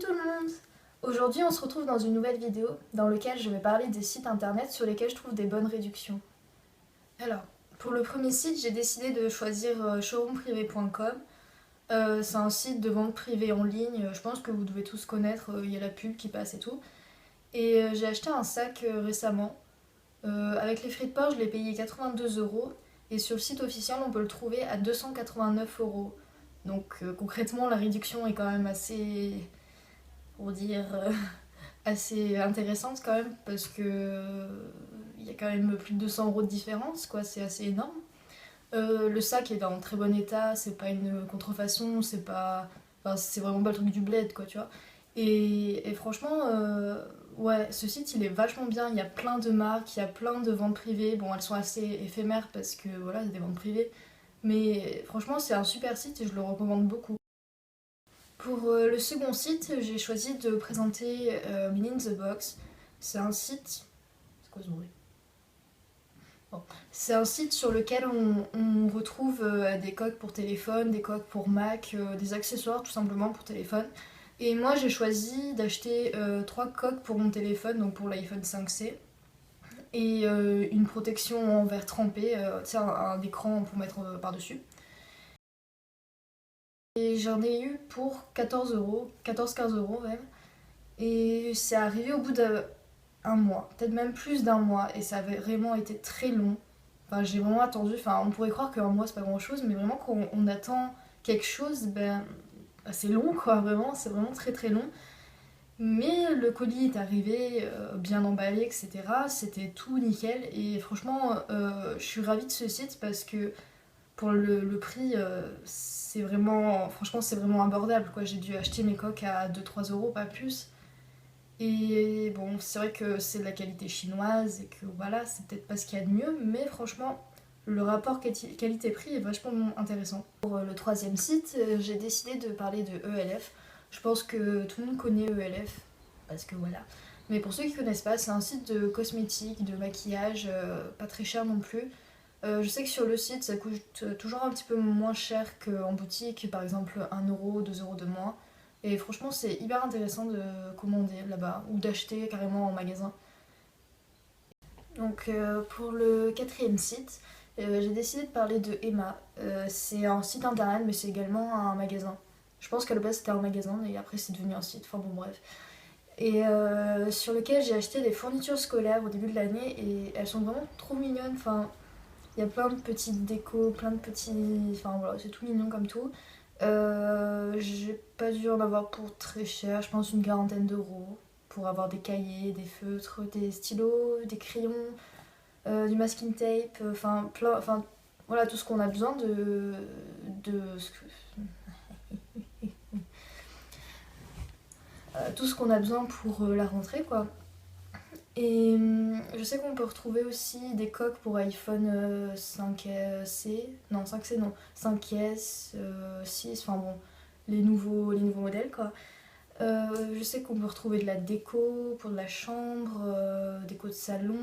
tout le monde! Aujourd'hui on se retrouve dans une nouvelle vidéo dans laquelle je vais parler des sites internet sur lesquels je trouve des bonnes réductions. Alors, pour le premier site, j'ai décidé de choisir showroomprivé.com. C'est un site de vente privée en ligne, je pense que vous devez tous connaître, il y a la pub qui passe et tout. Et j'ai acheté un sac récemment. Avec les frais de port, je l'ai payé 82 € et sur le site officiel, on peut le trouver à 289 €. Donc concrètement, la réduction est quand même assez, pour dire, assez intéressante quand même parce que il y a quand même plus de 200 € de différence, quoi, c'est assez énorme. Le sac est dans très bon état, c'est pas une contrefaçon, c'est pas, enfin, c'est vraiment pas le truc du bled, quoi, tu vois. Et franchement, ouais, ce site il est vachement bien. Il y a plein de marques, il y a plein de ventes privées. Bon, elles sont assez éphémères parce que voilà, c'est des ventes privées. Mais franchement, c'est un super site et je le recommande beaucoup. Pour le second site, j'ai choisi de présenter Mini in the Box. C'est un site. C'est quoi ce bruit? Bon. C'est un site sur lequel on retrouve des coques pour téléphone, des coques pour Mac, des accessoires tout simplement pour téléphone. Et moi j'ai choisi d'acheter 3 coques pour mon téléphone, donc pour l'iPhone 5C, et une protection en verre trempé, tu sais, un écran pour mettre par-dessus. Et j'en ai eu pour 14 €, 14-15 € même. Et c'est arrivé au bout d'un mois, peut-être même plus d'un mois, et ça avait vraiment été très long. Enfin, j'ai vraiment attendu, enfin, on pourrait croire qu'un mois c'est pas grand chose, mais vraiment quand on attend quelque chose, c'est long quoi, vraiment, c'est vraiment très très long. Mais le colis est arrivé, bien emballé, etc. C'était tout nickel, et franchement, je suis ravie de ce site parce que pour le prix, c'est vraiment, franchement, c'est vraiment abordable quoi. J'ai dû acheter mes coques à 2-3 €, pas plus. Et bon, c'est vrai que c'est de la qualité chinoise et que voilà, c'est peut-être pas ce qu'il y a de mieux, mais franchement, le rapport qualité-prix est vachement intéressant. Pour le troisième site, j'ai décidé de parler de ELF. Je pense que tout le monde connaît ELF, parce que voilà. Mais pour ceux qui connaissent pas, c'est un site de cosmétiques, de maquillage, pas très cher non plus. Je sais que sur le site, ça coûte toujours un petit peu moins cher qu'en boutique, par exemple 1 €, 2 € de moins. Et franchement, c'est hyper intéressant de commander là-bas ou d'acheter carrément en magasin. Donc pour le quatrième site, j'ai décidé de parler de Emma. C'est un site internet, mais c'est également un magasin. Je pense qu'à la base c'était un magasin et après c'est devenu un site. Enfin bon, bref. Et sur lequel j'ai acheté des fournitures scolaires au début de l'année et elles sont vraiment trop mignonnes. Enfin, il y a plein de petites décos, plein de petits. Enfin voilà, c'est tout mignon comme tout. J'ai pas dû en avoir pour très cher, je pense une quarantaine d'euros. Pour avoir des cahiers, des feutres, des stylos, des crayons, du masking tape, enfin plein. Enfin voilà, tout ce qu'on a besoin tout ce qu'on a besoin pour la rentrée quoi. Et je sais qu'on peut retrouver aussi des coques pour iPhone 5C, non 5C non, 5S, 6, enfin bon, les nouveaux modèles quoi. Je sais qu'on peut retrouver de la déco pour de la chambre, déco de salon,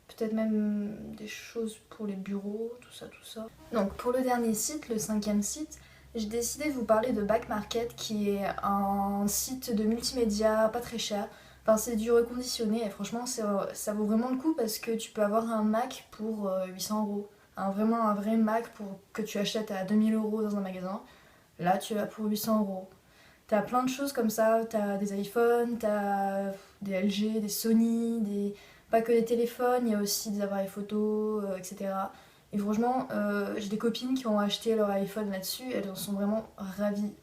peut-être même des choses pour les bureaux, tout ça, tout ça. Donc pour le dernier site, le cinquième site, j'ai décidé de vous parler de Back Market qui est un site de multimédia pas très cher. Enfin, c'est du reconditionné et franchement, ça vaut vraiment le coup parce que tu peux avoir un Mac pour 800 €. Vraiment un vrai Mac que tu achètes à 2000 € dans un magasin. Là, tu l'as pour 800 €. T'as plein de choses comme ça. T'as des iPhones, t'as des LG, des Sony, pas que des téléphones, il y a aussi des appareils photo, etc. Et franchement, j'ai des copines qui ont acheté leur iPhone là-dessus, elles en sont vraiment ravies.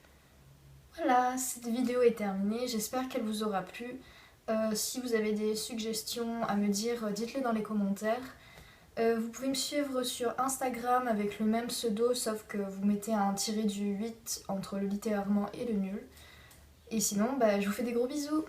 Voilà, cette vidéo est terminée, j'espère qu'elle vous aura plu. Si vous avez des suggestions à me dire, dites-les dans les commentaires. Vous pouvez me suivre sur Instagram avec le même pseudo, sauf que vous mettez un tiré du 8 entre le littéralement et le nul. Et sinon, je vous fais des gros bisous.